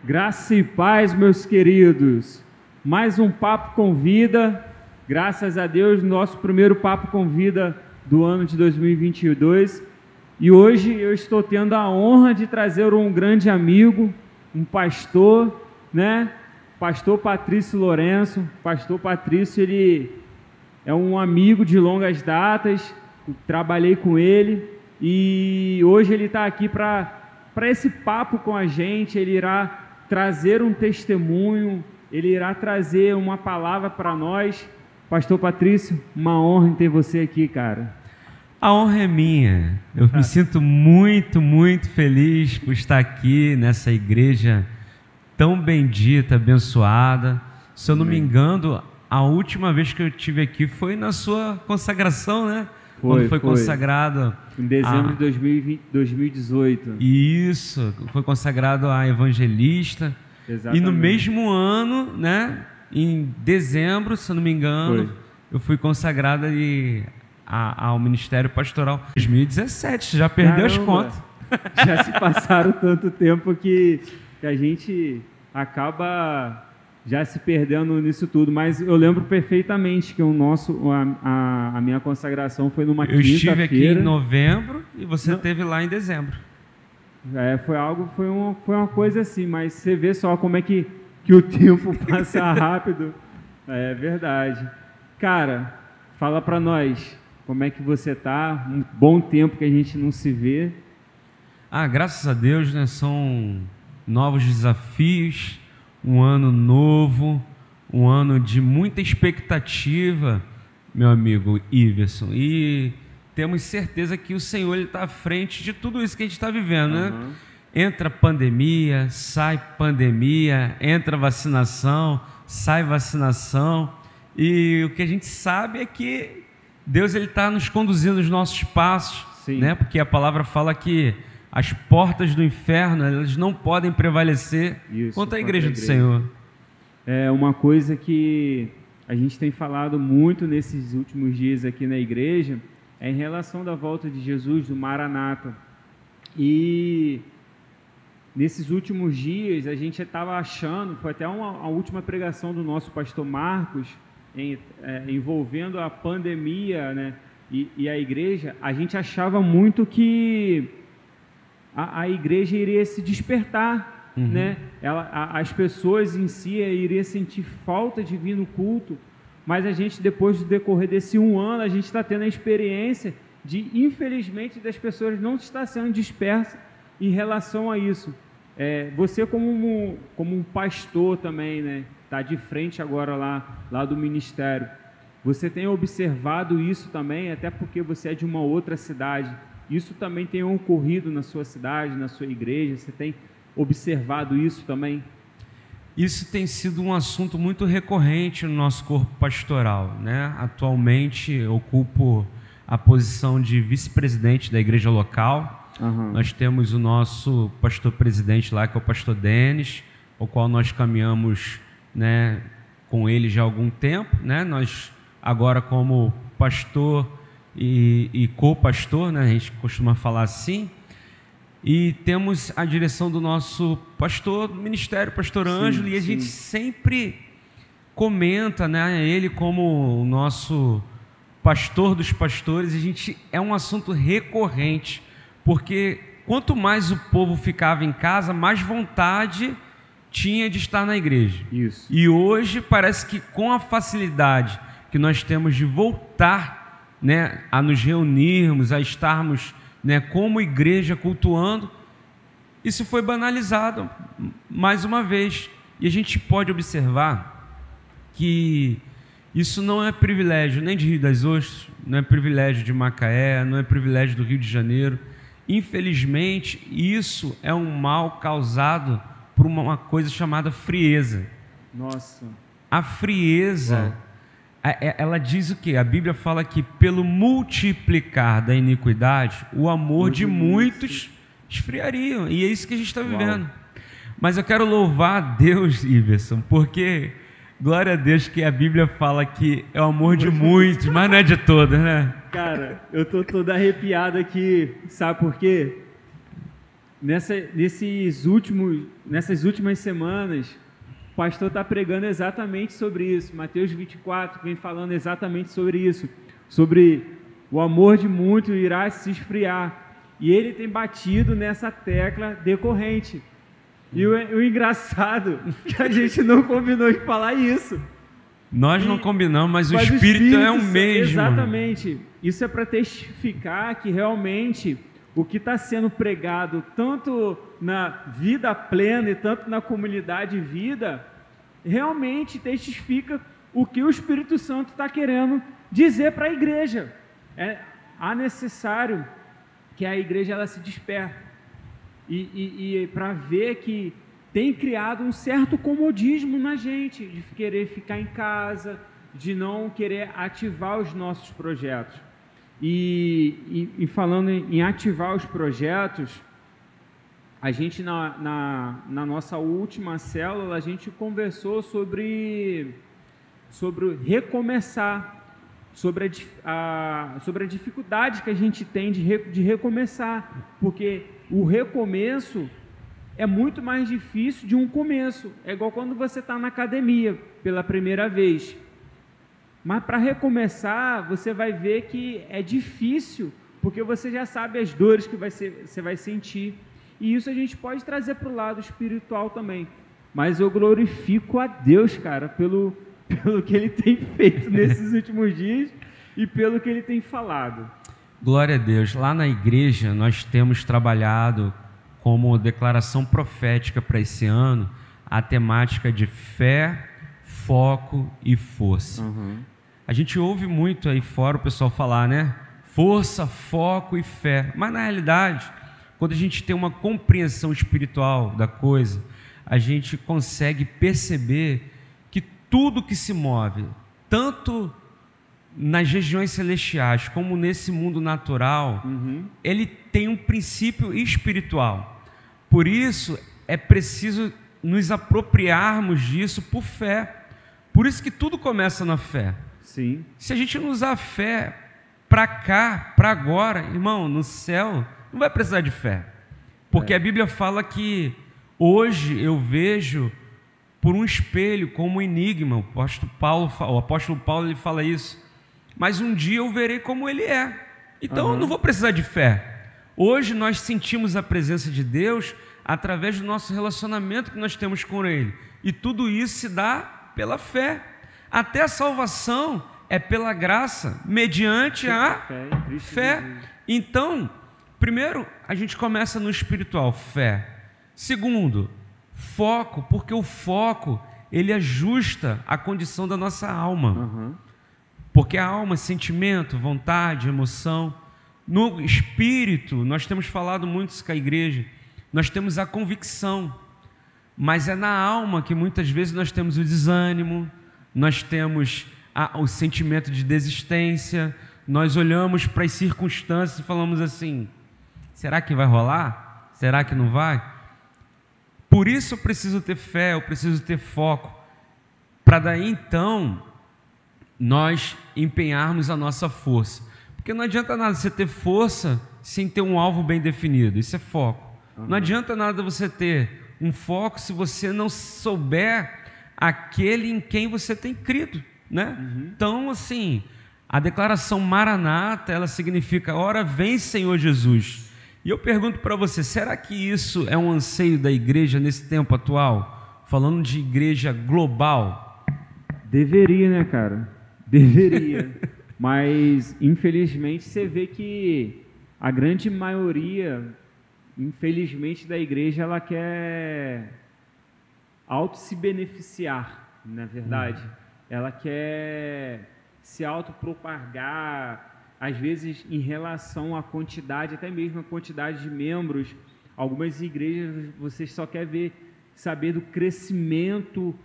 Graça e paz, meus queridos. Mais um Papo com Vida. Graças a Deus, nosso primeiro Papo com Vida do ano de 2022. E hoje eu estou tendo a honra de trazer um grande amigo, um pastor, né? Pastor Patrício Lourenço. Pastor Patrício, ele é um amigo de longas datas. Trabalhei com ele e hoje ele está aqui para esse papo com a gente. Ele irá trazer um testemunho, ele irá trazer uma palavra para nós. Pastor Patrício, uma honra em ter você aqui, cara. A honra é minha. Eu me sinto muito, muito feliz por estar aqui nessa igreja tão bendita, abençoada. Se eu não me engano, a última vez que eu estive aqui foi na sua consagração, né? Quando foi consagrado em dezembro de 2018. Isso, foi consagrado a evangelista. Exatamente. E no mesmo ano, né, em dezembro, se eu não me engano, eu fui consagrado ao Ministério Pastoral. 2017, já perdeu as contas. Já se passaram tanto tempo que a gente acaba já se perdendo nisso tudo, mas eu lembro perfeitamente que a minha consagração foi numa quinta-feira. Eu estive aqui em novembro e você esteve lá em dezembro. Foi uma coisa assim, mas você vê só como é que o tempo passa rápido. É verdade. Cara, fala pra nós, como é que você tá? Um bom tempo que a gente não se vê. Graças a Deus, né? São novos desafios, um ano novo, um ano de muita expectativa, meu amigo Iverson, e temos certeza que o Senhor está à frente de tudo isso que a gente está vivendo, né? Entra pandemia, sai pandemia, entra vacinação, sai vacinação, e o que a gente sabe é que Deus está nos conduzindo nos nossos passos, né? Porque a palavra fala que as portas do inferno, elas não podem prevalecer contra a igreja do Senhor. É uma coisa que a gente tem falado muito nesses últimos dias aqui na igreja, é em relação da volta de Jesus, do Maranata. E nesses últimos dias a gente estava achando, foi até a última pregação do nosso pastor Marcos, envolvendo a pandemia, né, e a igreja, a gente achava muito que a igreja iria se despertar, né? As pessoas em si iriam sentir falta de vir no culto, mas a gente, depois do decorrer desse um ano, a gente está tendo a experiência de, infelizmente, das pessoas não estar sendo dispersas em relação a isso. Você como um pastor também, né? Está de frente agora lá do ministério. Você tem observado isso também, até porque você é de uma outra cidade. Isso também tem ocorrido na sua cidade, na sua igreja? Você tem observado isso também? Isso tem sido um assunto muito recorrente no nosso corpo pastoral, né? Atualmente ocupo a posição de vice-presidente da igreja local. Nós temos o nosso pastor-presidente lá, que é o pastor Denis, o qual nós caminhamos, né, com ele já há algum tempo, né? Nós agora, como pastor e co-pastor, né? A gente costuma falar assim, e temos a direção do nosso pastor do ministério, pastor Ângelo, e a gente sempre comenta, né, ele como o nosso pastor dos pastores. É um assunto recorrente, porque quanto mais o povo ficava em casa, mais vontade tinha de estar na igreja. E hoje parece que, com a facilidade que nós temos de voltar, né, a nos reunirmos, a estarmos, né, como igreja cultuando, isso foi banalizado mais uma vez. E a gente pode observar que isso não é privilégio nem de Rio das Ostras, não é privilégio de Macaé, não é privilégio do Rio de Janeiro. Infelizmente, isso é um mal causado por uma coisa chamada frieza. Nossa. A frieza, ela diz o quê? A Bíblia fala que pelo multiplicar da iniquidade, o amor de muitos esfriaria. E é isso que a gente está vivendo. Mas eu quero louvar a Deus, Iverson, porque glória a Deus que a Bíblia fala que é o amor de muitos, mas não é de todos, né? Cara, eu tô todo arrepiado aqui, sabe por quê? nessas últimas semanas, o pastor está pregando exatamente sobre isso. Mateus 24 vem falando exatamente sobre isso, sobre o amor de muitos irá se esfriar. E ele tem batido nessa tecla decorrente. E o engraçado é que a gente não combinou de falar isso. Nós não combinamos, mas o Espírito é o mesmo. Exatamente. Isso é para testificar que realmente o que está sendo pregado tanto na vida plena e tanto na comunidade vida, realmente testifica o que o Espírito Santo está querendo dizer para a igreja. Há necessário que a igreja ela se desperte e para ver que tem criado um certo comodismo na gente, de querer ficar em casa, de não querer ativar os nossos projetos. E falando em ativar os projetos, a gente na nossa última célula, a gente conversou sobre recomeçar, sobre a dificuldade que a gente tem de recomeçar, porque o recomeço é muito mais difícil de um começo. É igual quando você está na academia pela primeira vez. Mas para recomeçar, você vai ver que é difícil, porque você já sabe as dores que você vai sentir. E isso a gente pode trazer para o lado espiritual também. Mas eu glorifico a Deus, cara, pelo que Ele tem feito nesses últimos dias e pelo que Ele tem falado. Glória a Deus. Lá na igreja nós temos trabalhado como declaração profética para esse ano a temática de fé, foco e força. A gente ouve muito aí fora o pessoal falar, né? Força, foco e fé. Mas na realidade, quando a gente tem uma compreensão espiritual da coisa, a gente consegue perceber que tudo que se move, tanto nas regiões celestiais como nesse mundo natural, ele tem um princípio espiritual. Por isso é preciso nos apropriarmos disso por fé. Por isso que tudo começa na fé. Sim. Se a gente não usar fé para cá, para agora, irmão, no céu, não vai precisar de fé. Porque a Bíblia fala que hoje eu vejo por um espelho como um enigma. O apóstolo Paulo ele fala isso. Mas um dia eu verei como ele é. Então eu não vou precisar de fé. Hoje nós sentimos a presença de Deus através do nosso relacionamento que nós temos com Ele. E tudo isso se dá pela fé. Até a salvação é pela graça, mediante a fé. Então, primeiro, a gente começa no espiritual, fé. Segundo, foco, porque o foco, ele ajusta a condição da nossa alma. Porque a alma, sentimento, vontade, emoção. No espírito, nós temos falado muito isso com a igreja, nós temos a convicção, mas é na alma que muitas vezes nós temos o desânimo, nós temos o sentimento de desistência, nós olhamos para as circunstâncias e falamos assim, será que vai rolar? Será que não vai? Por isso eu preciso ter fé, eu preciso ter foco, para daí então nós empenharmos a nossa força. Porque não adianta nada você ter força sem ter um alvo bem definido. Isso é foco. Não adianta nada você ter um foco se você não souber aquele em quem você tem crido, né? Então, assim, a declaração Maranata, ela significa, ora vem Senhor Jesus. E eu pergunto para você, será que isso é um anseio da igreja nesse tempo atual? Falando de igreja global? Deveria, né, cara? Deveria. Mas, infelizmente, você vê que a grande maioria, infelizmente, da igreja, ela quer se beneficiar, na verdade. Ela quer se autopropagar, às vezes, em relação à quantidade, até mesmo a quantidade de membros. Algumas igrejas, você só quer saber do crescimento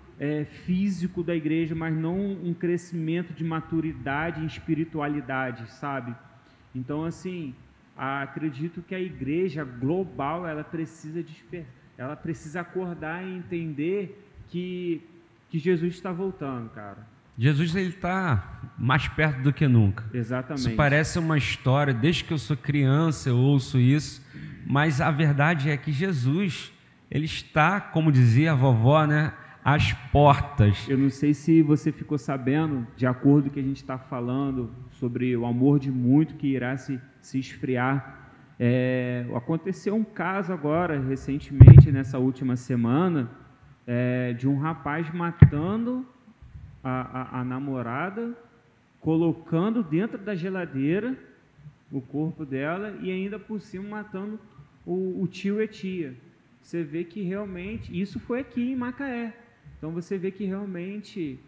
físico da igreja, mas não um crescimento de maturidade e espiritualidade, sabe? Então, assim, acredito que a igreja global, ela precisa acordar e entender que Jesus está voltando, cara. Jesus, ele está mais perto do que nunca. Exatamente. Isso parece uma história, desde que eu sou criança eu ouço isso, Mas a verdade é que Jesus, ele está, como dizia a vovó, né, às portas. Eu não sei se você ficou sabendo, de acordo com o que a gente está falando, sobre o amor de muito que irá se esfriar. Aconteceu um caso agora, recentemente, nessa última semana, de um rapaz matando a namorada, colocando dentro da geladeira o corpo dela e ainda por cima matando o tio e tia. Você vê que realmente, isso foi aqui em Macaé, então você vê que realmente,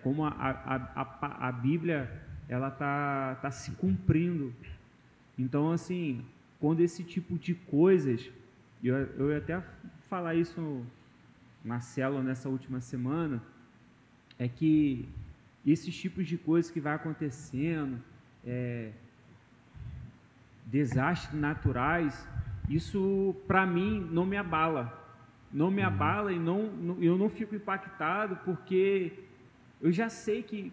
como a Bíblia ela tá se cumprindo. Então, assim, quando esse tipo de coisas, eu ia até falar isso na célula nessa última semana, é que esses tipos de coisas que vai acontecendo, desastres naturais, isso para mim não me abala. Não me abala e eu não fico impactado, porque eu já sei que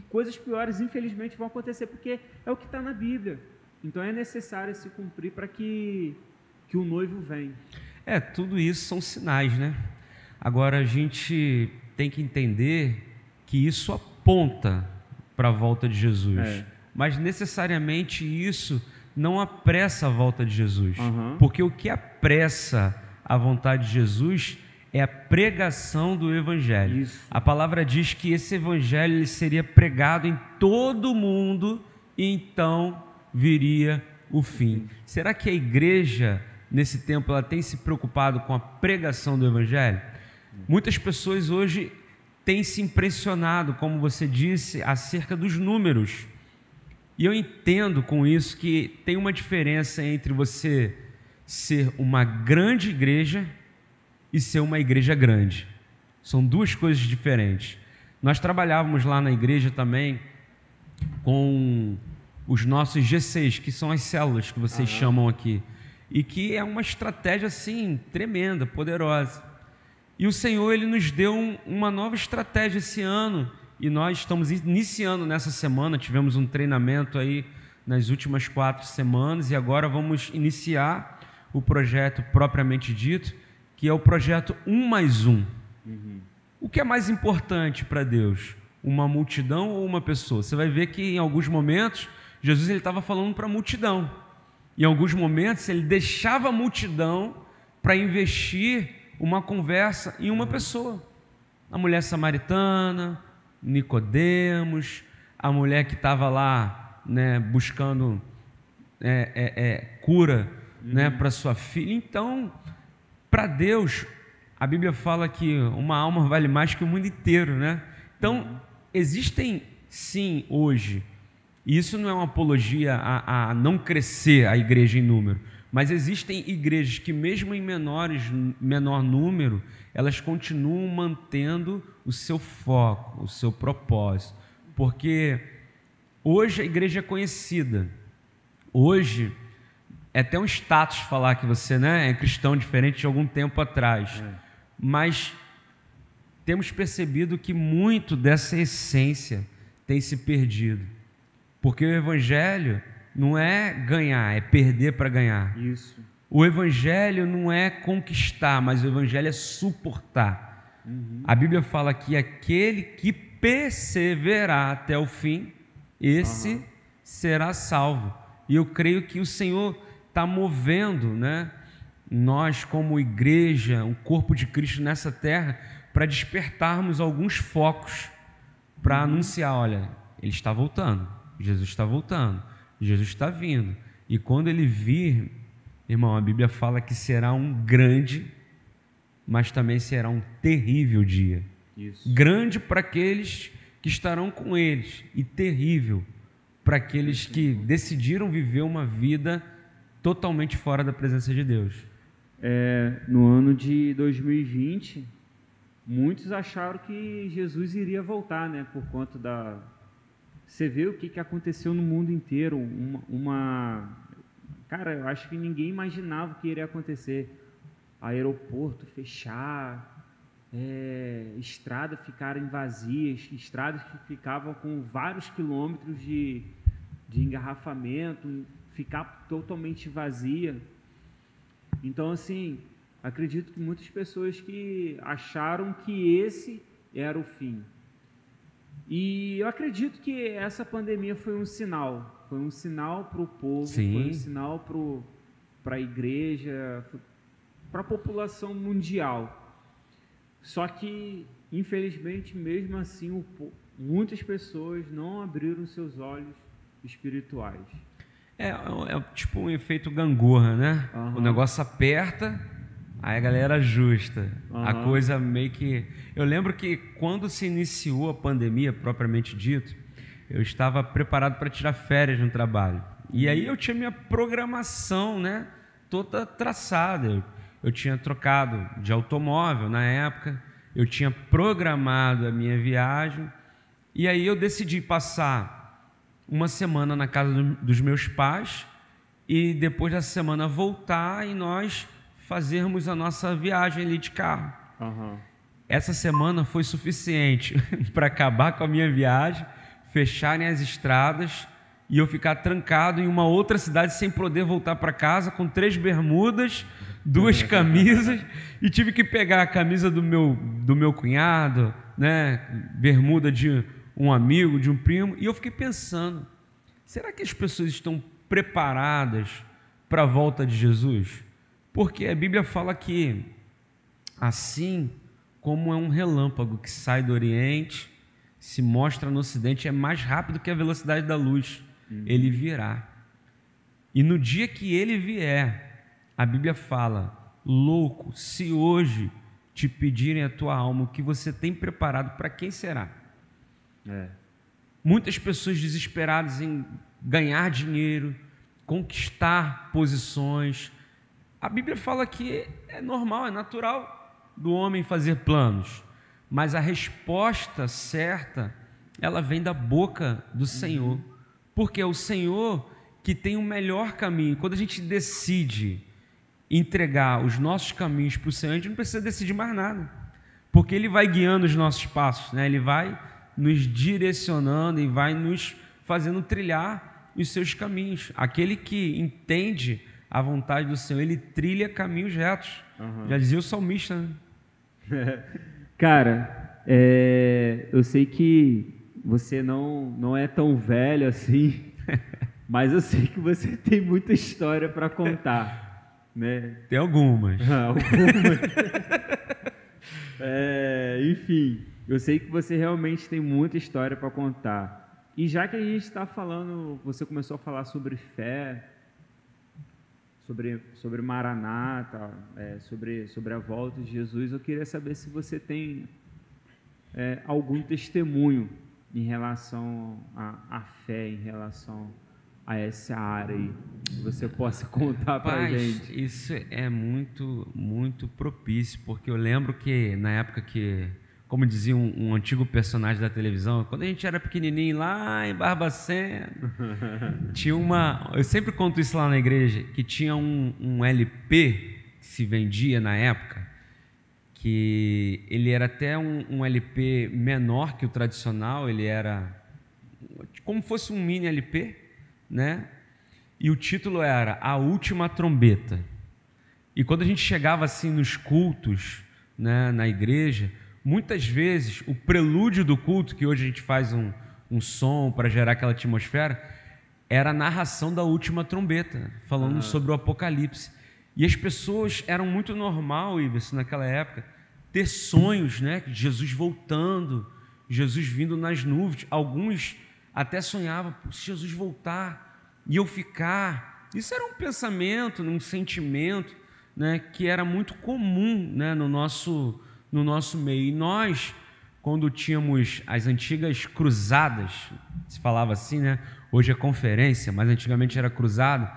coisas piores, infelizmente, vão acontecer, porque é o que está na Bíblia. Então é necessário se cumprir para que o noivo venha. Tudo isso são sinais, né? Agora a gente tem que entender que isso aponta para a volta de Jesus, mas necessariamente isso não apressa a volta de Jesus, porque o que apressa a vontade de Jesus é a pregação do Evangelho. Isso. A palavra diz que esse Evangelho ele seria pregado em todo o mundo e então viria o fim. Será que a igreja, nesse tempo, ela tem se preocupado com a pregação do Evangelho? Muitas pessoas hoje têm se impressionado, como você disse, acerca dos números. E eu entendo com isso que tem uma diferença entre você ser uma grande igreja e ser uma igreja grande. São duas coisas diferentes. Nós trabalhávamos lá na igreja também com os nossos G6, que são as células que vocês chamam aqui, e que é uma estratégia assim tremenda, poderosa. E o Senhor ele nos deu uma nova estratégia esse ano, e nós estamos iniciando nessa semana. Tivemos um treinamento aí nas últimas 4 semanas e agora vamos iniciar o projeto propriamente dito, que é o projeto 1+1. O que é mais importante para Deus? Uma multidão ou uma pessoa? Você vai ver que em alguns momentos Jesus estava falando para a multidão. Em alguns momentos ele deixava a multidão para investir uma conversa em uma pessoa. A mulher samaritana, Nicodemos, a mulher que estava lá, né, buscando cura, né, para sua filha. Então, para Deus, a Bíblia fala que uma alma vale mais que o mundo inteiro, né? Então, existem sim hoje, e isso não é uma apologia a não crescer a igreja em número, mas existem igrejas que mesmo em menor número, elas continuam mantendo o seu foco, o seu propósito, porque hoje a igreja é conhecida, hoje é até um status falar que você, né, é cristão, diferente de algum tempo atrás, mas temos percebido que muito dessa essência tem se perdido, porque o Evangelho não é ganhar, é perder para ganhar. Isso. O Evangelho não é conquistar, mas o Evangelho é suportar. A Bíblia fala que aquele que perseverar até o fim, esse será salvo. E eu creio que o Senhor está movendo, né, nós como igreja, o corpo de Cristo nessa terra, para despertarmos alguns focos, para anunciar, olha, Ele está voltando, Jesus está voltando, Jesus está vindo. E quando Ele vir, irmão, a Bíblia fala que será um grande, mas também será um terrível dia. Isso. Grande para aqueles que estarão com eles e terrível para aqueles que decidiram viver uma vida totalmente fora da presença de Deus. No ano de 2020, muitos acharam que Jesus iria voltar, né? Por conta da... Você vê o que aconteceu no mundo inteiro. Cara, eu acho que ninguém imaginava o que iria acontecer. Aeroporto fechar, estradas ficarem vazias, estradas que ficavam com vários quilômetros de engarrafamento, ficar totalmente vazia. Então, assim, acredito que muitas pessoas que acharam que esse era o fim. E eu acredito que essa pandemia foi um sinal para o povo, Sim. foi um sinal para a igreja, para a população mundial. Só que, infelizmente, mesmo assim, muitas pessoas não abriram seus olhos espirituais. É tipo um efeito gangorra, né? Uhum. O negócio aperta, aí a galera ajusta. Uhum. A coisa meio que... Eu lembro que quando se iniciou a pandemia, propriamente dito, eu estava preparado para tirar férias no trabalho. E aí eu tinha minha programação, né, toda traçada. Eu tinha trocado de automóvel na época, eu tinha programado a minha viagem, e aí eu decidi passar uma semana na casa dos meus pais e depois dessa semana voltar e nós fazermos a nossa viagem ali de carro. Uhum. Essa semana foi suficiente para acabar com a minha viagem, fecharem as estradas e eu ficar trancado em uma outra cidade sem poder voltar para casa, com 3 bermudas, 2 camisas, e tive que pegar a camisa do meu cunhado, né, bermuda de um amigo, de um primo, e eu fiquei pensando, será que as pessoas estão preparadas para a volta de Jesus? Porque a Bíblia fala que assim como é um relâmpago que sai do Oriente, se mostra no Ocidente, é mais rápido que a velocidade da luz. Ele virá. E no dia que ele vier, a Bíblia fala, louco, se hoje te pedirem a tua alma, o que você tem preparado, para quem será? Muitas pessoas desesperadas em ganhar dinheiro, conquistar posições. A Bíblia fala que é normal, é natural do homem fazer planos, mas a resposta certa, ela vem da boca do Senhor, porque é o Senhor que tem o melhor caminho. Quando a gente decide entregar os nossos caminhos para o Senhor, a gente não precisa decidir mais nada, porque Ele vai guiando os nossos passos, né? Ele vai nos direcionando e vai nos fazendo trilhar os seus caminhos. Aquele que entende a vontade do Senhor, ele trilha caminhos retos. Já dizia o salmista, né? Cara, eu sei que você não é tão velho assim, mas eu sei que você tem muita história para contar, né? Tem algumas. Enfim, eu sei que você realmente tem muita história para contar. E já que a gente está falando, você começou a falar sobre fé, sobre Maranata, sobre a volta de Jesus, eu queria saber se você tem algum testemunho em relação à fé, em relação a essa área aí, que você possa contar para a gente. Isso é muito, muito propício, porque eu lembro que na época que, como dizia um antigo personagem da televisão, quando a gente era pequenininho lá em Barbacena, tinha eu sempre conto isso lá na igreja, que tinha um LP que se vendia na época, que ele era até um LP menor que o tradicional, ele era como fosse um mini LP, né? E o título era A Última Trombeta. E quando a gente chegava assim nos cultos, né, na igreja, muitas vezes o prelúdio do culto, que hoje a gente faz um som para gerar aquela atmosfera, era a narração da última trombeta, falando sobre o Apocalipse. E as pessoas, eram muito normal, Iverson, naquela época, ter sonhos, né, de Jesus voltando, Jesus vindo nas nuvens. Alguns até sonhavam, se Jesus voltar e eu ficar. Isso era um pensamento, um sentimento, né, que era muito comum, né, no nosso meio. E nós, quando tínhamos as antigas cruzadas, se falava assim, né? Hoje é conferência, mas antigamente era cruzada.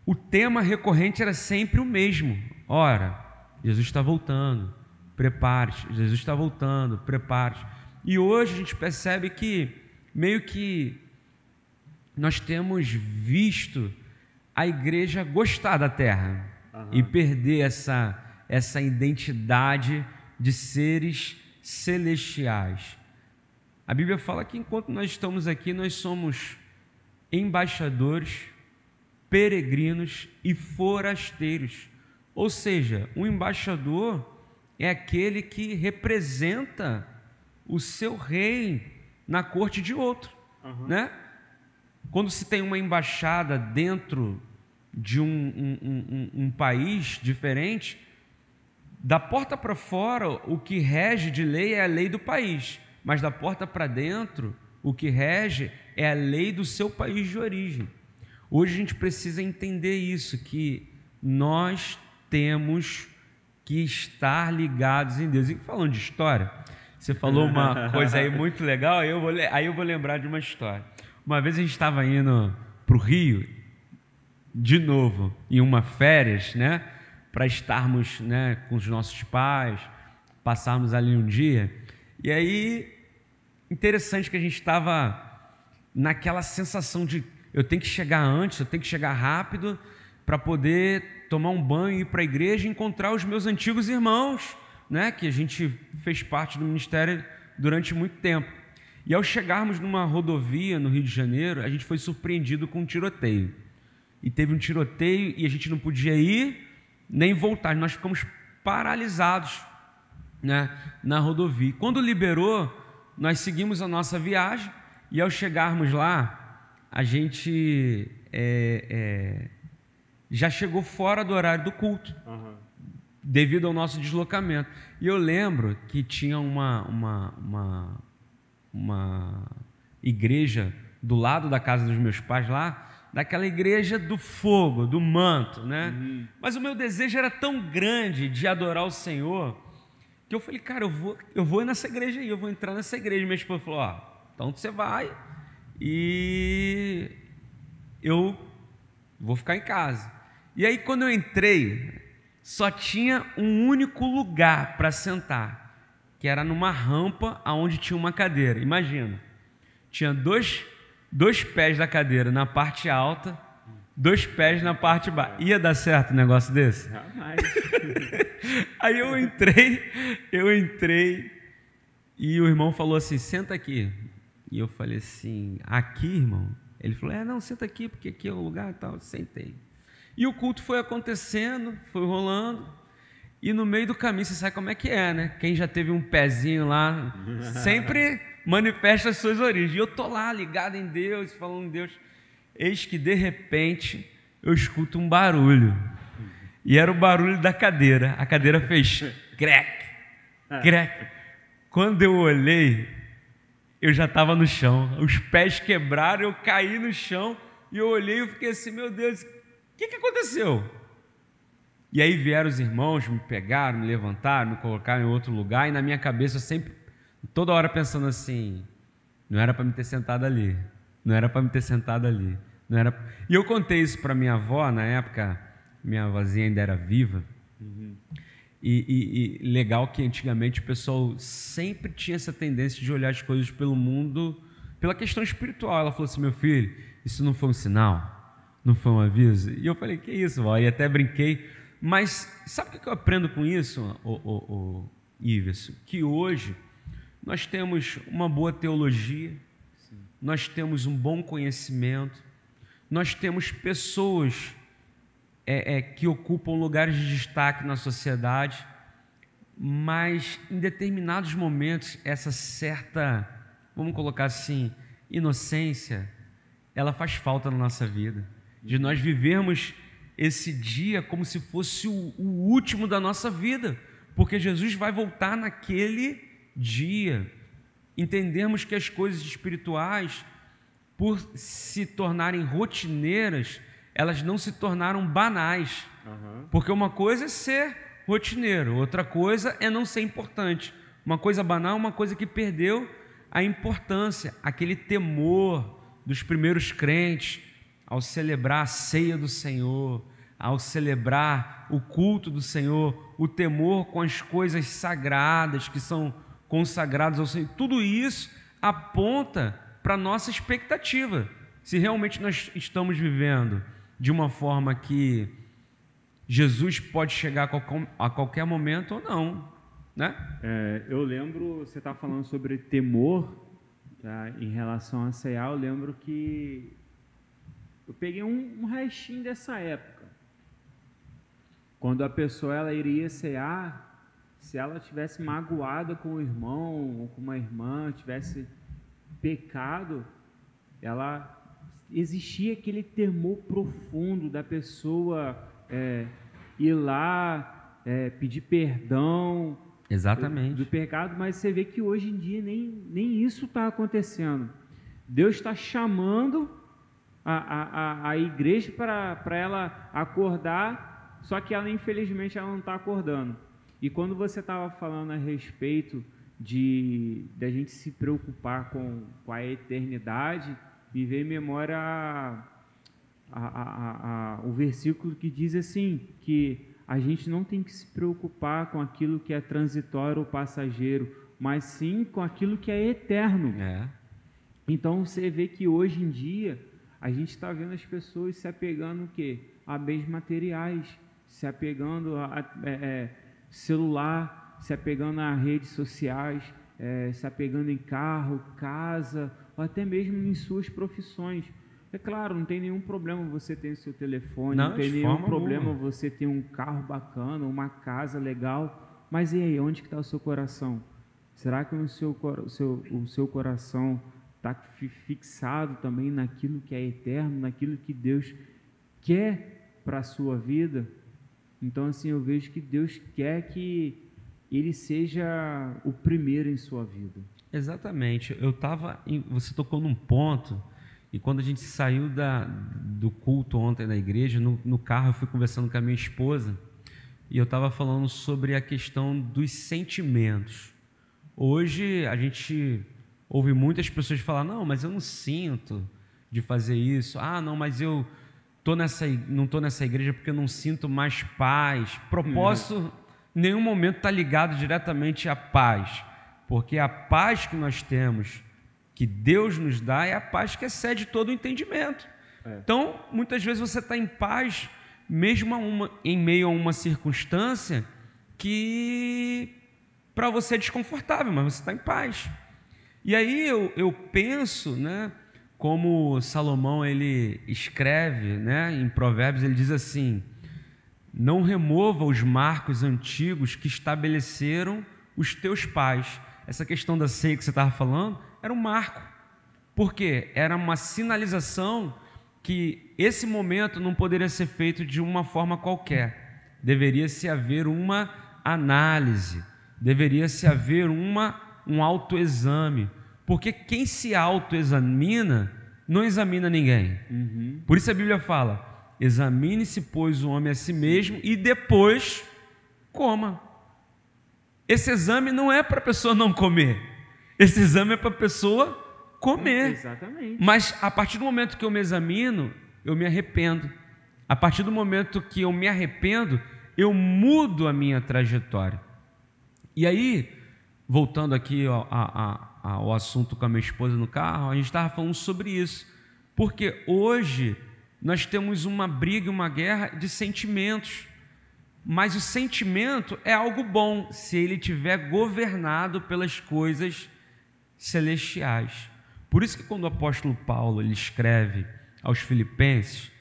O tema recorrente era sempre o mesmo. Ora, Jesus está voltando, prepare-se. Jesus está voltando, prepare-se. E hoje a gente percebe que meio que nós temos visto a igreja gostar da terra e perder essa identidade de seres celestiais. A Bíblia fala que enquanto nós estamos aqui, nós somos embaixadores, peregrinos e forasteiros Ou seja, um embaixador é aquele que representa o seu rei na corte de outro, né? Quando se tem uma embaixada dentro de um país diferente, da porta para fora, o que rege de lei é a lei do país, mas da porta para dentro, o que rege é a lei do seu país de origem. Hoje a gente precisa entender isso, que nós temos que estar ligados em Deus. E falando de história, você falou uma coisa aí muito legal, aí eu vou lembrar de uma história. Uma vez a gente estava indo para o Rio, de novo, em uma férias, né, para estarmos, né, com os nossos pais, passarmos ali um dia. E aí, interessante que a gente estava naquela sensação de eu tenho que chegar antes, eu tenho que chegar rápido para poder tomar um banho, ir para a igreja e encontrar os meus antigos irmãos, né, que a gente fez parte do ministério durante muito tempo. E ao chegarmos numa rodovia no Rio de Janeiro, a gente foi surpreendido com um tiroteio. E teve um tiroteio e a gente não podia ir nem voltar. Nós ficamos paralisados, né, na rodovia. Quando liberou, nós seguimos a nossa viagem e ao chegarmos lá, a gente já chegou fora do horário do culto, devido ao nosso deslocamento. E eu lembro que tinha uma igreja do lado da casa dos meus pais lá, daquela igreja do fogo, do manto, né? Mas o meu desejo era tão grande de adorar o Senhor, que eu falei, cara, eu vou nessa igreja aí, eu vou entrar nessa igreja. Minha esposa falou, ó, então você vai e eu vou ficar em casa. E aí quando eu entrei, só tinha um único lugar para sentar, que era numa rampa onde tinha uma cadeira. Imagina, tinha dois pés da cadeira na parte alta, 2 pés na parte baixa. Ia dar certo um negócio desse? Jamais. Aí eu entrei e o irmão falou assim, senta aqui. E eu falei assim, aqui, irmão? Ele falou, não, senta aqui, porque aqui é o lugar e tal. Eu sentei. E o culto foi acontecendo, foi rolando, e no meio do caminho, você sabe como é que é, né? Quem já teve um pezinho lá, sempre manifesta as suas origens. E eu tô lá, ligado em Deus, falando em Deus. Eis que, de repente, eu escuto um barulho. E era o barulho da cadeira. A cadeira fez crec, crec. Quando eu olhei, eu já estava no chão. Os pés quebraram, eu caí no chão, e eu olhei e fiquei assim, meu Deus, o que aconteceu? E aí vieram os irmãos, me pegaram, me levantaram, me colocaram em outro lugar, e na minha cabeça eu sempre, toda hora pensando assim, não era para me ter sentado ali, não era para me ter sentado ali, não era. E eu contei isso para minha avó, na época, minha avózinha ainda era viva, e legal que antigamente o pessoal sempre tinha essa tendência de olhar as coisas pelo mundo, pela questão espiritual. Ela falou assim, meu filho, isso não foi um sinal? Não foi um aviso? E eu falei, que isso, vó? E até brinquei. Mas sabe o que eu aprendo com isso, Iverson? Que hoje nós temos uma boa teologia, nós temos um bom conhecimento, nós temos pessoas que ocupam lugares de destaque na sociedade, mas em determinados momentos essa certa, vamos colocar assim, inocência, ela faz falta na nossa vida, de nós vivermos esse dia como se fosse o último da nossa vida, porque Jesus vai voltar naquele dia. Entendermos que as coisas espirituais, por se tornarem rotineiras, elas não se tornaram banais, porque uma coisa é ser rotineiro, outra coisa é não ser importante. Uma coisa banal é uma coisa que perdeu a importância, aquele temor dos primeiros crentes ao celebrar a ceia do Senhor, ao celebrar o culto do Senhor, o temor com as coisas sagradas que são consagradas ao Senhor. Tudo isso aponta para a nossa expectativa, se realmente nós estamos vivendo de uma forma que Jesus pode chegar a qualquer momento ou não, né? Eu lembro, você está falando sobre temor, tá? Em relação a ceiar, eu lembro que eu peguei um restinho dessa época. Quando a pessoa ela iria cear, se ela tivesse magoada com o irmão ou com uma irmã, tivesse pecado, ela existia aquele temor profundo da pessoa ir lá, pedir perdão. Exatamente. Do pecado, mas você vê que hoje em dia nem isso está acontecendo. Deus está chamando a igreja para ela acordar, só que ela, infelizmente, ela não está acordando. E quando você estava falando a respeito da gente se preocupar com a eternidade, me veio em memória o versículo que diz assim, que a gente não tem que se preocupar com aquilo que é transitório ou passageiro, mas sim com aquilo que é eterno. Então você vê que hoje em dia a gente está vendo as pessoas se apegando a bens materiais, se apegando a celular, se apegando a redes sociais, se apegando em carro, casa, ou até mesmo em suas profissões. É claro, não tem nenhum problema você ter o seu telefone, não tem nenhum problema você ter um carro bacana, uma casa legal, mas e aí, onde que está o seu coração? Será que o seu coração está fixado também naquilo que é eterno, naquilo que Deus quer para a sua vida? Então, assim, eu vejo que Deus quer que Ele seja o primeiro em sua vida. Exatamente. Você tocou num ponto. E quando a gente saiu do culto ontem na igreja, no carro eu fui conversando com a minha esposa e eu estava falando sobre a questão dos sentimentos. Hoje a gente ouve muitas pessoas falar, não, mas eu não sinto de fazer isso. Ah, não, mas eu não estou nessa igreja porque eu não sinto mais paz. Propósito, em nenhum momento está ligado diretamente à paz, porque a paz que nós temos, que Deus nos dá, é a paz que excede todo o entendimento. Então, muitas vezes você está em paz, mesmo em meio a uma circunstância que para você é desconfortável, mas você está em paz. E aí eu penso, né, como Salomão ele escreve, né, em Provérbios, ele diz assim: não remova os marcos antigos que estabeleceram os teus pais. Essa questão da ceia que você estava falando era um marco, porque era uma sinalização que esse momento não poderia ser feito de uma forma qualquer, deveria-se haver uma análise, deveria-se haver um autoexame, porque quem se autoexamina não examina ninguém. Por isso a Bíblia fala: examine-se, pois, o homem a si mesmo e depois coma. Esse exame não é para a pessoa não comer, esse exame é para a pessoa comer. Exatamente. Mas a partir do momento que eu me examino, eu me arrependo. A partir do momento que eu me arrependo, eu mudo a minha trajetória. E aí, voltando aqui ao assunto com a minha esposa no carro, a gente estava falando sobre isso, porque hoje nós temos uma briga, uma guerra de sentimentos. Mas o sentimento é algo bom se ele estiver governado pelas coisas celestiais. Por isso que quando o apóstolo Paulo ele escreve aos Filipenses,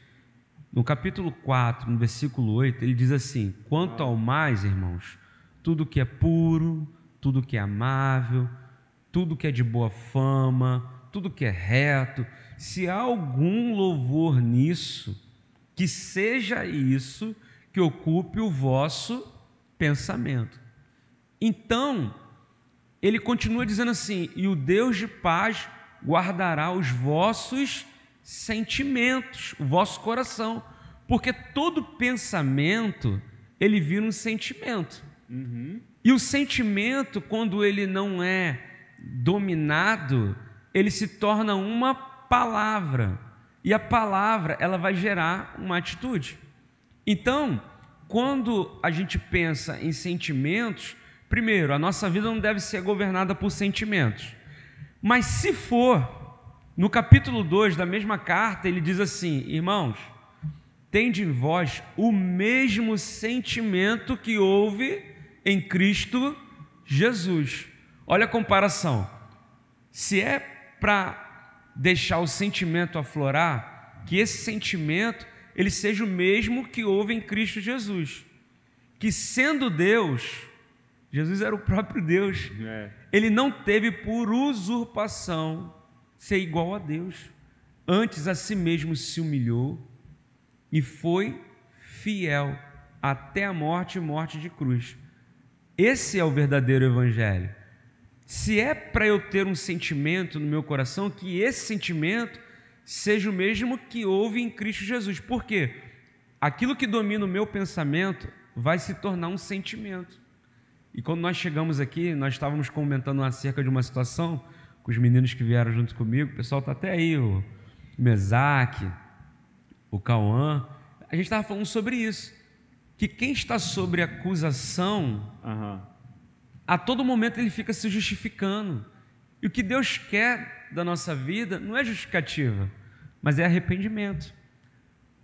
no capítulo 4, no versículo 8, ele diz assim: quanto ao mais, irmãos, tudo que é puro, tudo que é amável, tudo que é de boa fama, tudo que é reto, se há algum louvor nisso, que seja isso que ocupe o vosso pensamento. Então, ele continua dizendo assim: e o Deus de paz guardará os vossos sentimentos, o vosso coração, porque todo pensamento, ele vira um sentimento. E o sentimento, quando ele não é dominado, ele se torna uma palavra, e a palavra, ela vai gerar uma atitude. Então, quando a gente pensa em sentimentos, primeiro, a nossa vida não deve ser governada por sentimentos. Mas se for, no capítulo 2 da mesma carta, ele diz assim: irmãos, tende em vós o mesmo sentimento que houve em Cristo Jesus. Olha a comparação. Se é para deixar o sentimento aflorar, que esse sentimento ele seja o mesmo que houve em Cristo Jesus. que sendo Deus, Jesus era o próprio Deus. Ele não teve por usurpação ser igual a Deus. Antes a si mesmo se humilhou e foi fiel até a morte e morte de cruz. Esse é o verdadeiro evangelho. Se é para eu ter um sentimento no meu coração, que esse sentimento seja o mesmo que houve em Cristo Jesus. Por quê? Aquilo que domina o meu pensamento vai se tornar um sentimento. E quando nós chegamos aqui, nós estávamos comentando acerca de uma situação com os meninos que vieram junto comigo, o pessoal está até aí, o Mesaque, o Cauã, a gente estava falando sobre isso, que quem está sobre acusação, a todo momento ele fica se justificando, e o que Deus quer da nossa vida não é justificativa, mas é arrependimento.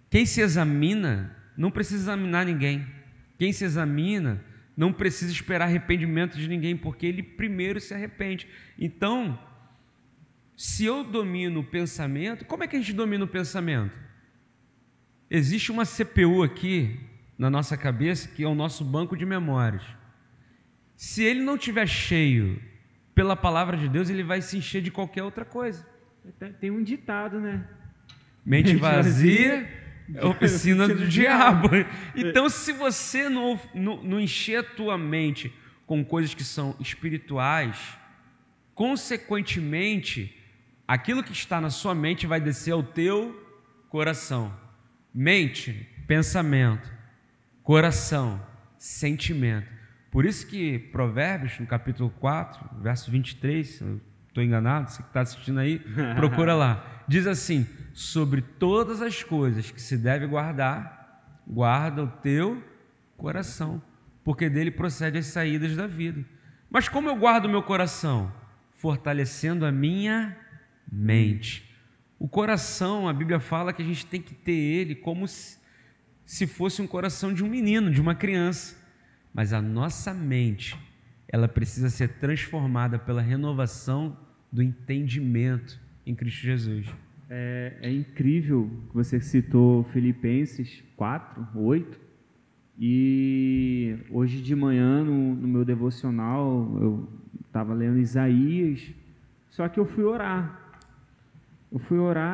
Quem se examina não precisa examinar ninguém, quem se examina não precisa esperar arrependimento de ninguém, porque ele primeiro se arrepende. Então, se eu domino o pensamento, como é que a gente domina o pensamento? Existe uma CPU aqui na nossa cabeça, que é o nosso banco de memórias. Se ele não estiver cheio pela palavra de Deus, ele vai se encher de qualquer outra coisa. Tem um ditado, né? Mente vazia é oficina do diabo. Então, se você não encher a tua mente com coisas que são espirituais, consequentemente, aquilo que está na sua mente vai descer ao teu coração. Mente, pensamento, coração, sentimento. Por isso que Provérbios, no capítulo 4, verso 23, se eu estou enganado, você que está assistindo aí, procura lá. Diz assim: sobre todas as coisas que se deve guardar, guarda o teu coração, porque dele procede as saídas da vida. Mas como eu guardo o meu coração? Fortalecendo a minha mente. O coração, a Bíblia fala que a gente tem que ter ele como se fosse um coração de um menino, de uma criança. Mas a nossa mente, ela precisa ser transformada pela renovação do entendimento em Cristo Jesus. É incrível que você citou Filipenses 4, 8, e hoje de manhã no meu devocional eu estava lendo Isaías, só que eu fui orar.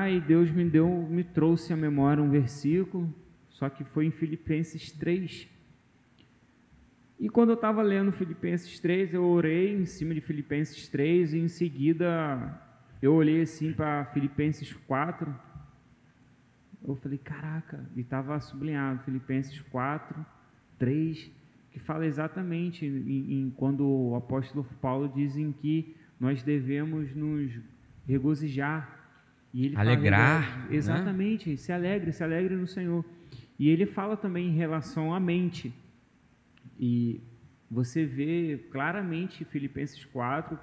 E Deus me trouxe à memória um versículo, só que foi em Filipenses 3. E quando eu estava lendo Filipenses 3, eu orei em cima de Filipenses 3 e em seguida eu olhei assim para Filipenses 4, eu falei, caraca, e estava sublinhado Filipenses 4, 3, que fala exatamente quando o apóstolo Paulo diz em que nós devemos nos regozijar. E ele alegrar. Fala, exatamente, né? Se alegre no Senhor. E ele fala também em relação à mente. E você vê claramente Filipenses 4,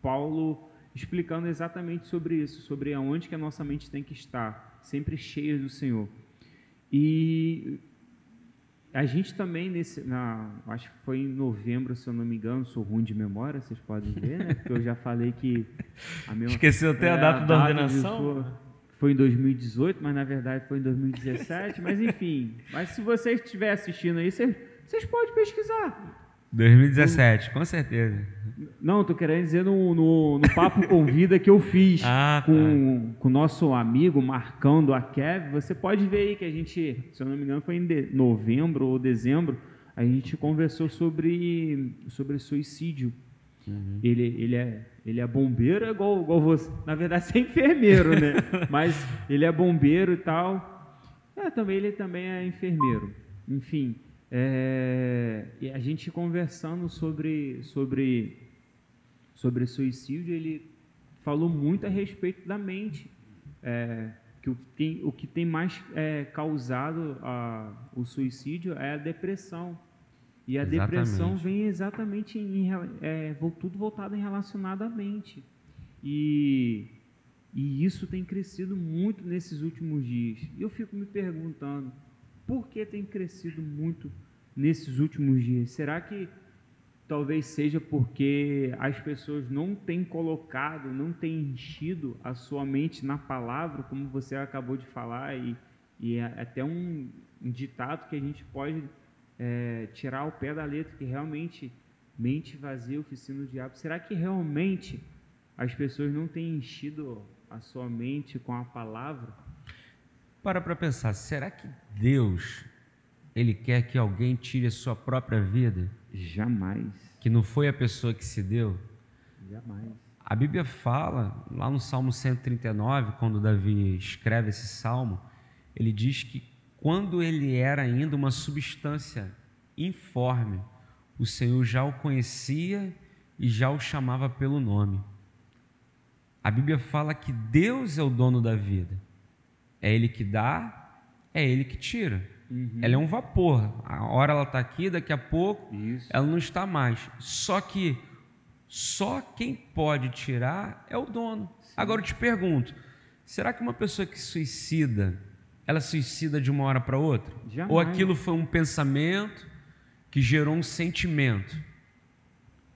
Paulo explicando exatamente sobre isso, sobre aonde que a nossa mente tem que estar, sempre cheia do Senhor. E a gente também, acho que foi em novembro, se eu não me engano, sou ruim de memória, vocês podem ver, né? Porque eu já falei que... Esqueceu até a data da ordenação? Foi em 2018, mas na verdade foi em 2017, mas enfim. Mas se você estiver assistindo aí, vocês podem pesquisar. 2017, com certeza. Não, estou querendo dizer no Papo Convida que eu fiz com o nosso amigo Marcão do Akev. Você pode ver aí que a gente, se eu não me engano, foi em novembro ou dezembro, a gente conversou sobre suicídio. Uhum. Ele é bombeiro, igual você. Na verdade, você é enfermeiro, né? Mas ele é bombeiro e tal. Ele também é enfermeiro. Enfim, e a gente conversando sobre suicídio, ele falou muito a respeito da mente, que o que tem mais causado o suicídio é a depressão. E a depressão vem exatamente tudo voltado em relacionado à mente. E isso tem crescido muito nesses últimos dias. E eu fico me perguntando, por que tem crescido muito nesses últimos dias? Será que talvez seja porque as pessoas não têm não têm enchido a sua mente na palavra, como você acabou de falar, e é até um ditado que a gente pode tirar o pé da letra, que realmente mente vazia, oficina do diabo. Será que realmente as pessoas não têm enchido a sua mente com a palavra? Para pensar, será que Deus, Ele quer que alguém tire a sua própria vida? Jamais. Que não foi a pessoa que se deu? Jamais. A Bíblia fala, lá no Salmo 139, quando Davi escreve esse salmo, ele diz que quando ele era ainda uma substância informe, o Senhor já o conhecia e já o chamava pelo nome. A Bíblia fala que Deus é o dono da vida. É Ele que dá, é Ele que tira. Ela é um vapor. A hora ela está aqui, daqui a pouco ela não está mais. Só que só quem pode tirar é o dono. Sim. Agora eu te pergunto, será que uma pessoa que suicida, ela suicida de uma hora para outra? Jamais. Ou aquilo foi um pensamento que gerou um sentimento?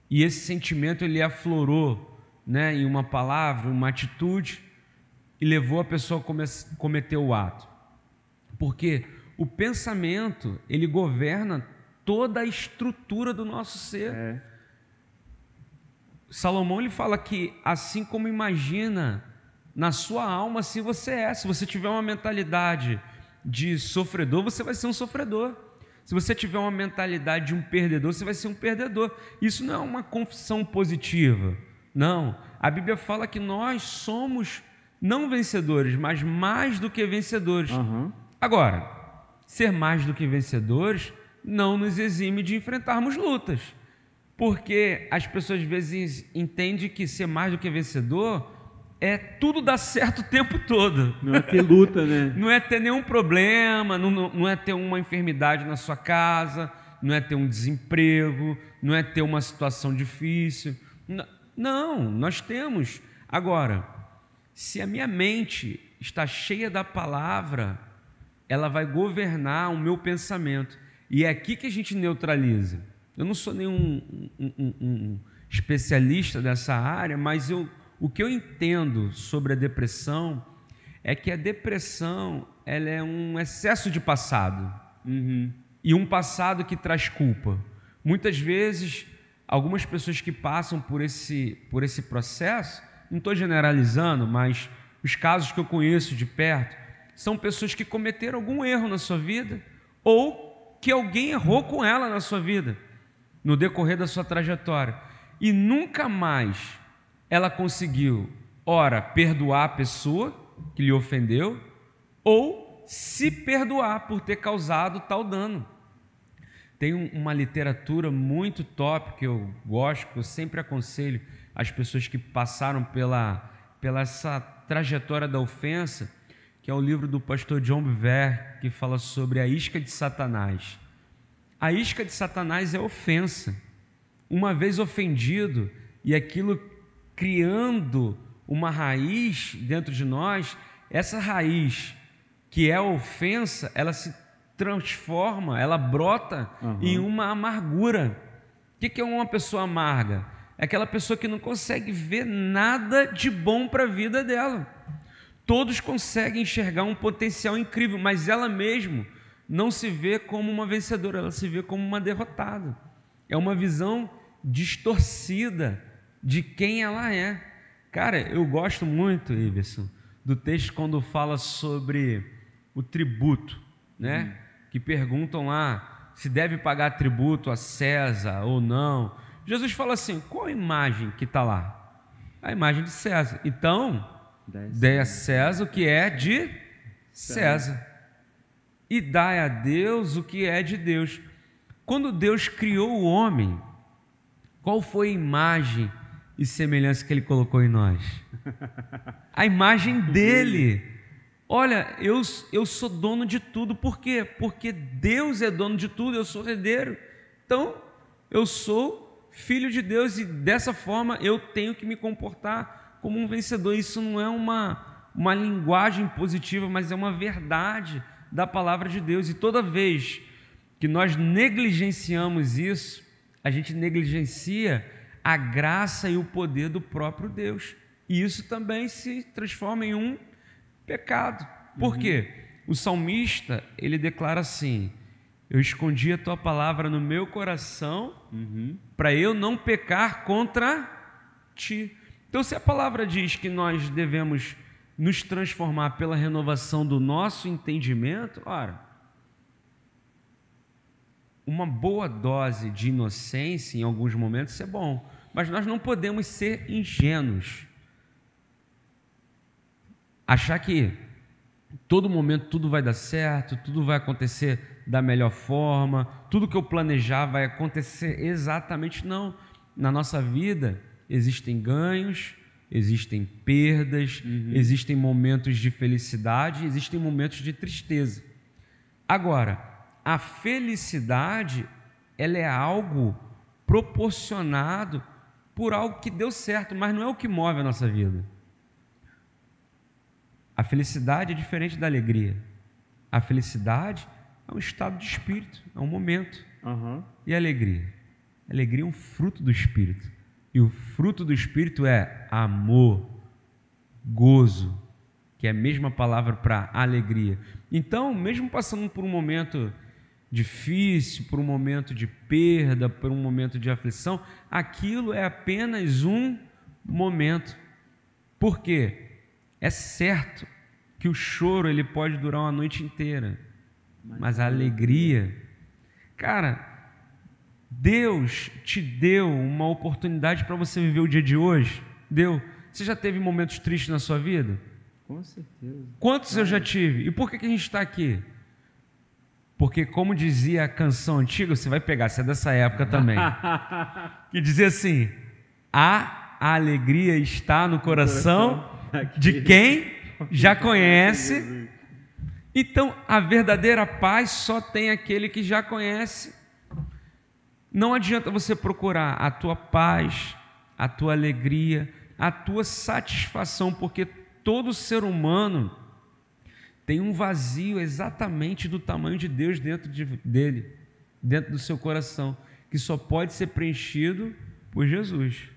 E esse sentimento ele aflorou, né, em uma palavra, uma atitude, e levou a pessoa a cometer o ato. Porque o pensamento, ele governa toda a estrutura do nosso ser. Salomão ele fala que assim como imagina na sua alma, assim você é. Se você tiver uma mentalidade de sofredor, você vai ser um sofredor. Se você tiver uma mentalidade de um perdedor, você vai ser um perdedor. Isso não é uma confissão positiva. Não. A Bíblia fala que nós somos não vencedores, mas mais do que vencedores. Agora, ser mais do que vencedores não nos exime de enfrentarmos lutas. Porque as pessoas às vezes entendem que ser mais do que vencedor é tudo dar certo o tempo todo. Não é ter luta, né? Não é ter nenhum problema, não é ter uma enfermidade na sua casa, não é ter um desemprego, não é ter uma situação difícil. Não, nós temos. Agora, se a minha mente está cheia da palavra, ela vai governar o meu pensamento. E é aqui que a gente neutraliza. Eu não sou nenhum especialista dessa área, mas o que eu entendo sobre a depressão é que a depressão ela é um excesso de passado. E um passado que traz culpa. Muitas vezes, algumas pessoas que passam por esse processo, não estou generalizando, mas os casos que eu conheço de perto, são pessoas que cometeram algum erro na sua vida ou que alguém errou com ela na sua vida, no decorrer da sua trajetória, e nunca mais ela conseguiu, ora, perdoar a pessoa que lhe ofendeu, ou se perdoar por ter causado tal dano. Tem uma literatura muito top que eu gosto, que eu sempre aconselho as pessoas que passaram pela essa trajetória da ofensa, que é o livro do pastor John Bevere, que fala sobre a isca de Satanás. A isca de Satanás é ofensa. Uma vez ofendido, e aquilo criando uma raiz dentro de nós, essa raiz que é a ofensa, ela se transforma, ela brota em uma amargura. O que é uma pessoa amarga? É aquela pessoa que não consegue ver nada de bom para a vida dela. Todos conseguem enxergar um potencial incrível, mas ela mesma não se vê como uma vencedora, ela se vê como uma derrotada. É uma visão distorcida de quem ela é. Cara, eu gosto muito, Iverson, do texto quando fala sobre o tributo, né? Que perguntam lá se deve pagar tributo a César ou não. Jesus fala assim, qual a imagem que está lá? A imagem de César. Então, dê a César o que é de César. E dai a Deus o que é de Deus. Quando Deus criou o homem, qual foi a imagem e semelhança que Ele colocou em nós? A imagem dEle. Olha, eu sou dono de tudo. Por quê? Porque Deus é dono de tudo, eu sou herdeiro. Então, eu sou filho de Deus e dessa forma eu tenho que me comportar como um vencedor. Isso não é uma linguagem positiva, mas é uma verdade da palavra de Deus. E toda vez que nós negligenciamos isso, a gente negligencia a graça e o poder do próprio Deus. E isso também se transforma em um pecado. Por quê? O salmista, ele declara assim, Eu escondi a tua palavra no meu coração para eu não pecar contra ti. Então, se a palavra diz que nós devemos nos transformar pela renovação do nosso entendimento, ora, uma boa dose de inocência em alguns momentos é bom, mas nós não podemos ser ingênuos. Achar que todo momento tudo vai dar certo, tudo vai acontecer da melhor forma, tudo que eu planejar vai acontecer exatamente não. Na nossa vida existem ganhos, existem perdas, existem momentos de felicidade, existem momentos de tristeza. Agora, a felicidade, ela é algo proporcionado por algo que deu certo, mas não é o que move a nossa vida. A felicidade é diferente da alegria. A felicidade é um estado de espírito, é um momento. E a alegria? A alegria é um fruto do espírito. E o fruto do espírito é amor, gozo, que é a mesma palavra para alegria. Então, mesmo passando por um momento difícil, por um momento de perda, por um momento de aflição, aquilo é apenas um momento. Por quê? É certo que o choro ele pode durar uma noite inteira, mas a alegria, cara, Deus te deu uma oportunidade para você viver o dia de hoje. Deu. Você já teve momentos tristes na sua vida? Com certeza. Quantos eu já tive? E por que a gente está aqui? Porque, como dizia a canção antiga, você vai pegar, você é dessa época também, que dizia assim: a alegria está no coração de quem já conhece. Então, a verdadeira paz só tem aquele que já conhece. Não adianta você procurar a tua paz, a tua alegria, a tua satisfação, porque todo ser humano tem um vazio exatamente do tamanho de Deus dentro dele, dentro do seu coração, que só pode ser preenchido por Jesus.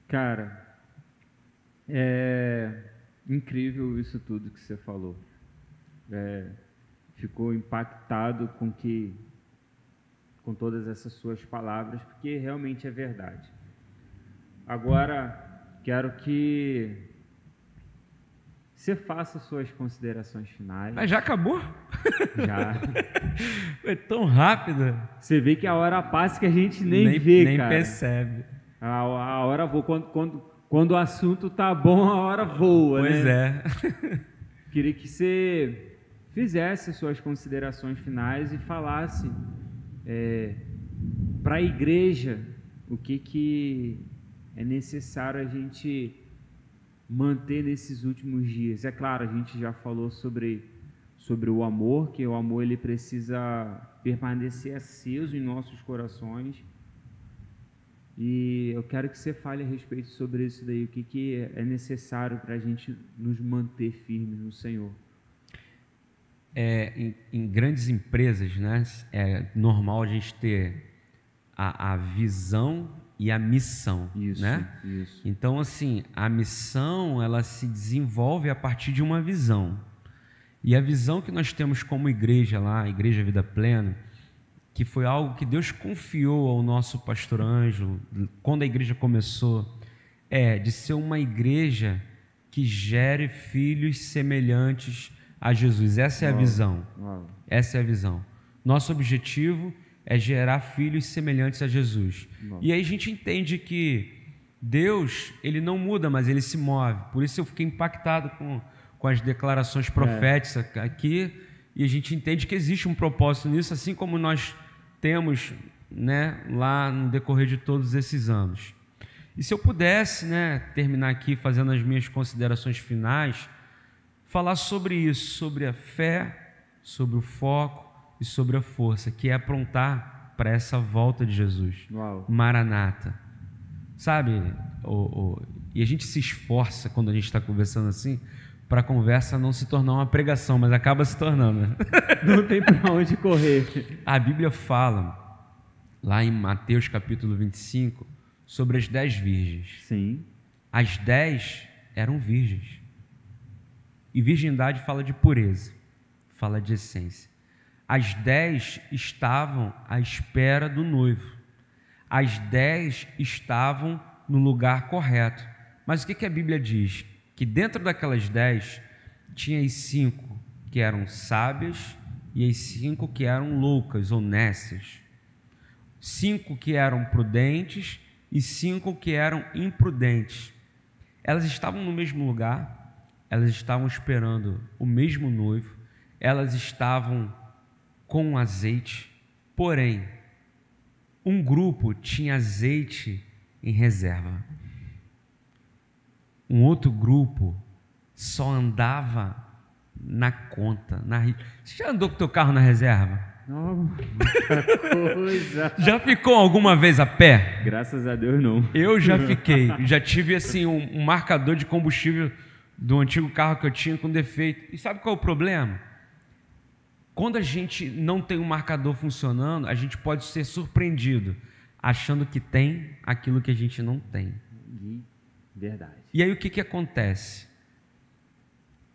Cara, é incrível isso tudo que você falou. Ficou impactado com todas essas suas palavras, porque realmente é verdade. Agora, quero que você faça suas considerações finais. Mas já acabou? Já. Foi tão rápido. Você vê que a hora passa que a gente nem vê, nem cara. Nem percebe. A hora voa. Quando o assunto tá bom, a hora voa, pois né? Pois é. Queria que você fizesse suas considerações finais e falasse para a igreja o que é necessário a gente manter nesses últimos dias. É claro, a gente já falou sobre o amor, que o amor ele precisa permanecer aceso em nossos corações. E eu quero que você fale a respeito sobre isso daí, o que é necessário para a gente nos manter firmes no Senhor. Em grandes empresas, né, é normal a gente ter a visão e a missão, isso, né? Isso. Então, assim, a missão ela se desenvolve a partir de uma visão. E a visão que nós temos como igreja lá, a Igreja Vida Plena, que foi algo que Deus confiou ao nosso pastor Ângelo, quando a igreja começou, de ser uma igreja que gere filhos semelhantes a Jesus. Essa é a visão. Essa é a visão. Nosso objetivo é gerar filhos semelhantes a Jesus. E aí a gente entende que Deus, ele não muda, mas ele se move. Por isso eu fiquei impactado com as declarações proféticas aqui, e a gente entende que existe um propósito nisso, assim como nós temos, né, lá no decorrer de todos esses anos. E se eu pudesse, né, terminar aqui fazendo as minhas considerações finais, falar sobre isso, sobre a fé, sobre o foco e sobre a força, que é aprontar para essa volta de Jesus. Uau. Maranata. Sabe, e a gente se esforça quando a gente está conversando assim, para a conversa não se tornar uma pregação, mas acaba se tornando. Né? Não tem para onde correr. A Bíblia fala, lá em Mateus capítulo 25, sobre as 10 virgens. Sim. As 10 eram virgens. E virgindade fala de pureza, fala de essência. as 10 estavam à espera do noivo. As 10 estavam no lugar correto. Mas o que a Bíblia diz? Que dentro daquelas 10 tinha as 5 que eram sábias e as 5 que eram loucas ou nécias. 5 que eram prudentes e 5 que eram imprudentes. Elas estavam no mesmo lugar, elas estavam esperando o mesmo noivo, elas estavam com azeite, porém, um grupo tinha azeite em reserva. Um outro grupo só andava na conta. Você já andou com o teu carro na reserva? Oh, muita coisa. Já ficou alguma vez a pé? Graças a Deus não. Eu já fiquei. Já tive assim um marcador de combustível do antigo carro que eu tinha com defeito. E sabe qual é o problema? Quando a gente não tem um marcador funcionando, a gente pode ser surpreendido achando que tem aquilo que a gente não tem. Verdade. E aí o que acontece?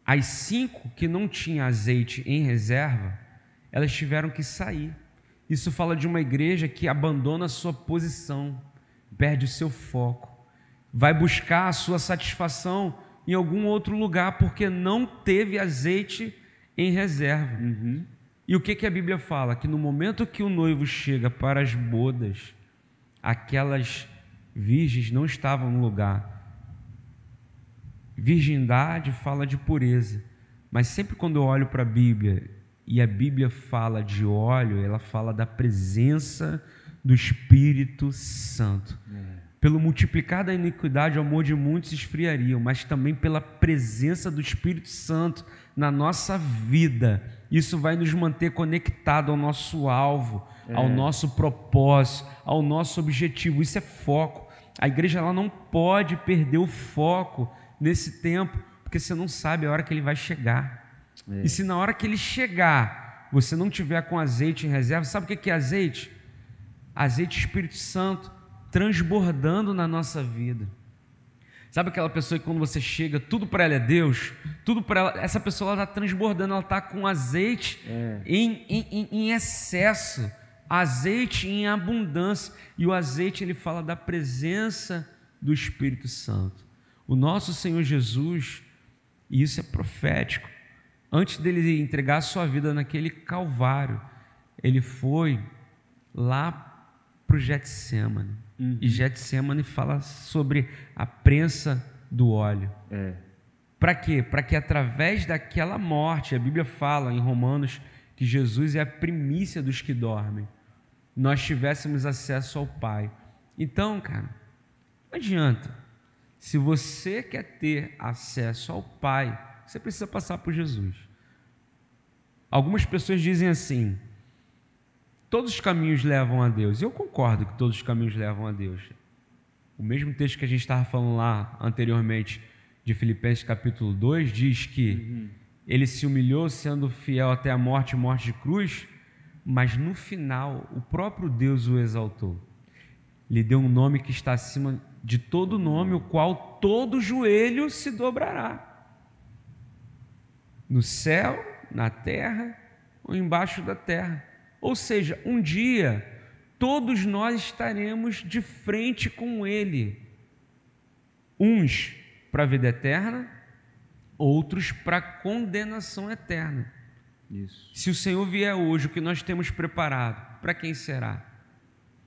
As 5 que não tinham azeite em reserva, elas tiveram que sair. Isso fala de uma igreja que abandona a sua posição, perde o seu foco, vai buscar a sua satisfação em algum outro lugar porque não teve azeite em reserva. E o que a Bíblia fala? Que no momento que o noivo chega para as bodas, aquelas virgens não estavam no lugar. Virgindade fala de pureza, mas sempre quando eu olho para a Bíblia e a Bíblia fala de óleo, ela fala da presença do Espírito Santo. Pelo multiplicar da iniquidade, o amor de muitos se esfriariam, mas também pela presença do Espírito Santo na nossa vida. Isso vai nos manter conectados ao nosso alvo, ao nosso propósito, ao nosso objetivo. Isso é foco. A igreja ela não pode perder o foco nesse tempo, porque você não sabe a hora que ele vai chegar. E se na hora que ele chegar, você não tiver com azeite em reserva, sabe o que é azeite? Azeite Espírito Santo transbordando na nossa vida. Sabe aquela pessoa que quando você chega, tudo para ela é Deus, tudo para ela, essa pessoa ela está transbordando, ela está com azeite em excesso, azeite em abundância, e o azeite ele fala da presença do Espírito Santo. O nosso Senhor Jesus, e isso é profético, antes dele entregar a sua vida naquele Calvário, ele foi lá para o Getsemane. E Getsemane fala sobre a prensa do óleo. Para quê? Para que através daquela morte, a Bíblia fala em Romanos que Jesus é a primícia dos que dormem, nós tivéssemos acesso ao Pai. Então, cara, não adianta. Se você quer ter acesso ao Pai, você precisa passar por Jesus. Algumas pessoas dizem assim: todos os caminhos levam a Deus. Eu concordo que todos os caminhos levam a Deus. O mesmo texto que a gente estava falando lá anteriormente, de Filipenses capítulo 2, diz que ele se humilhou sendo fiel até a morte de cruz, mas no final o próprio Deus o exaltou. Lhe deu um nome que está acima de todo nome, o qual todo joelho se dobrará. No céu, na terra ou embaixo da terra. Ou seja, um dia todos nós estaremos de frente com Ele. Uns para a vida eterna, outros para a condenação eterna. Isso. Se o Senhor vier hoje, o que nós temos preparado, para quem será?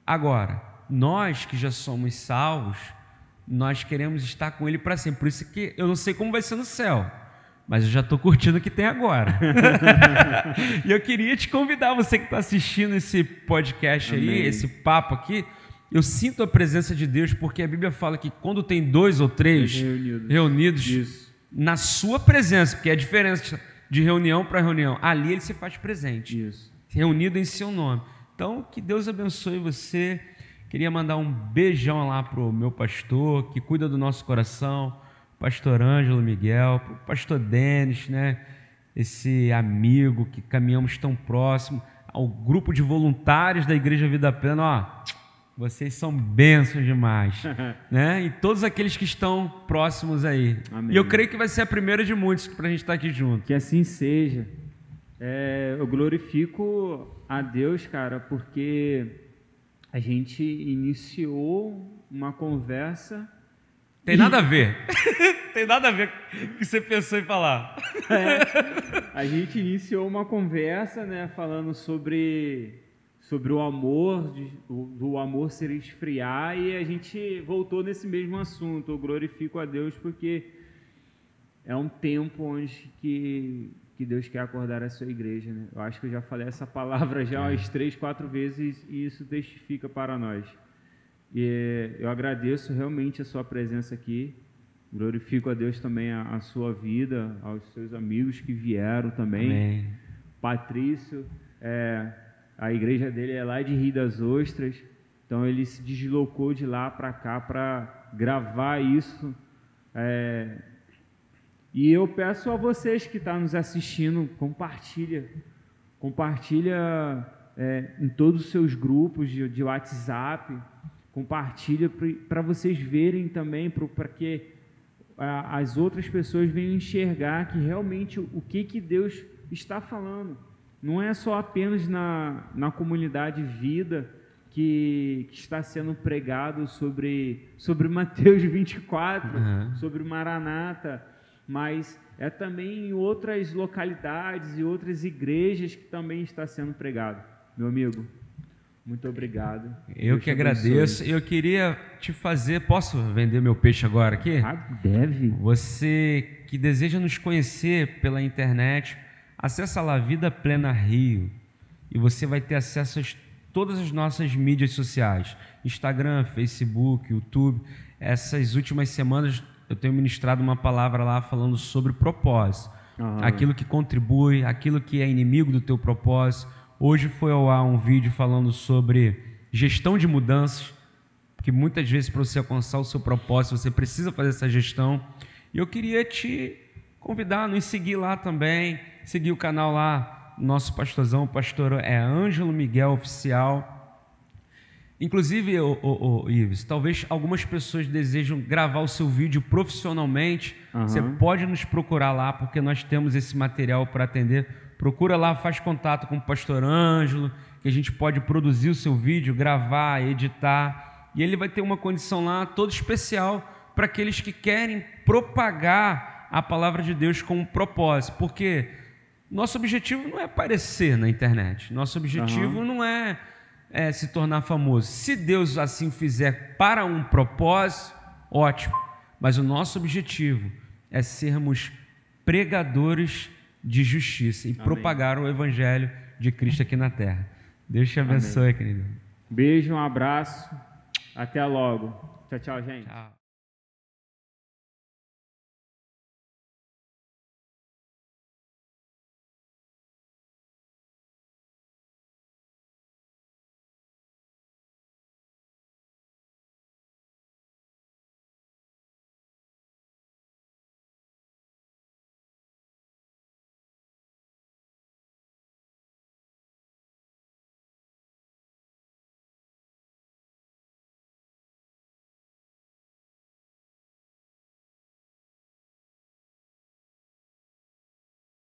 Agora, nós que já somos salvos, nós queremos estar com Ele para sempre. Por isso que eu não sei como vai ser no céu, mas eu já estou curtindo o que tem agora. E eu queria te convidar, você que está assistindo esse podcast aí, Amém. esse papo aqui, eu sinto a presença de Deus, porque a Bíblia fala que quando tem 2 ou 3 reunidos na sua presença, porque é a diferença de reunião para reunião, ali Ele se faz presente, reunido em seu nome. Então, que Deus abençoe você. Queria mandar um beijão lá para o meu pastor, que cuida do nosso coração, pastor Ângelo Miguel, para o pastor Denis, né? Esse amigo que caminhamos tão próximo, ao grupo de voluntários da Igreja Vida Plena, ó, vocês são bênçãos demais, né? E todos aqueles que estão próximos aí. Amém. E eu creio que vai ser a primeira de muitos para a gente estar aqui junto. Que assim seja. Eu glorifico a Deus, cara, porque a gente iniciou uma conversa... Tem nada a ver. Tem nada a ver com o que você pensou em falar. A gente iniciou uma conversa, né, falando sobre o amor, do amor se esfriar, e a gente voltou nesse mesmo assunto. Eu glorifico a Deus porque é um tempo onde que Deus quer acordar a sua igreja, né? Eu acho que eu já falei essa palavra já umas 3, 4 vezes e isso testifica para nós. E eu agradeço realmente a sua presença aqui, glorifico a Deus também a sua vida, aos seus amigos que vieram também. Amém. Patrício, a igreja dele é lá de Rio das Ostras, então ele se deslocou de lá para cá para gravar isso. E eu peço a vocês que estão nos assistindo, compartilha em todos os seus grupos de WhatsApp, compartilha para vocês verem também, para que as outras pessoas venham enxergar que realmente o que Deus está falando. Não é só apenas na comunidade Vida que está sendo pregado sobre Mateus 24, sobre Maranata, mas é também em outras localidades e outras igrejas que também está sendo pregado. Meu amigo, muito obrigado. Eu que agradeço. Eu queria te fazer... Posso vender meu peixe agora aqui? Deve. Você que deseja nos conhecer pela internet, acessa lá Vida Plena Rio e você vai ter acesso a todas as nossas mídias sociais. Instagram, Facebook, YouTube. Essas últimas semanas eu tenho ministrado uma palavra lá falando sobre propósito. Aquilo que contribui, aquilo que é inimigo do teu propósito. Hoje foi ao ar um vídeo falando sobre gestão de mudanças, porque muitas vezes para você alcançar o seu propósito, você precisa fazer essa gestão. E eu queria te convidar a nos seguir lá também, seguir o canal lá, nosso pastorzão, o pastor Ângelo Miguel Oficial. Inclusive, Ives, talvez algumas pessoas desejam gravar o seu vídeo profissionalmente, você pode nos procurar lá, porque nós temos esse material para atender. Procura lá, faz contato com o pastor Ângelo, que a gente pode produzir o seu vídeo, gravar, editar, e ele vai ter uma condição lá toda especial para aqueles que querem propagar a palavra de Deus com um propósito, porque nosso objetivo não é aparecer na internet, nosso objetivo não é se tornar famoso. Se Deus assim fizer para um propósito, ótimo, mas o nosso objetivo é sermos pregadores de justiça e propagar o evangelho de Cristo aqui na terra. Deus te abençoe, querido. Beijo, um abraço, até logo. Tchau, tchau, gente. Tchau.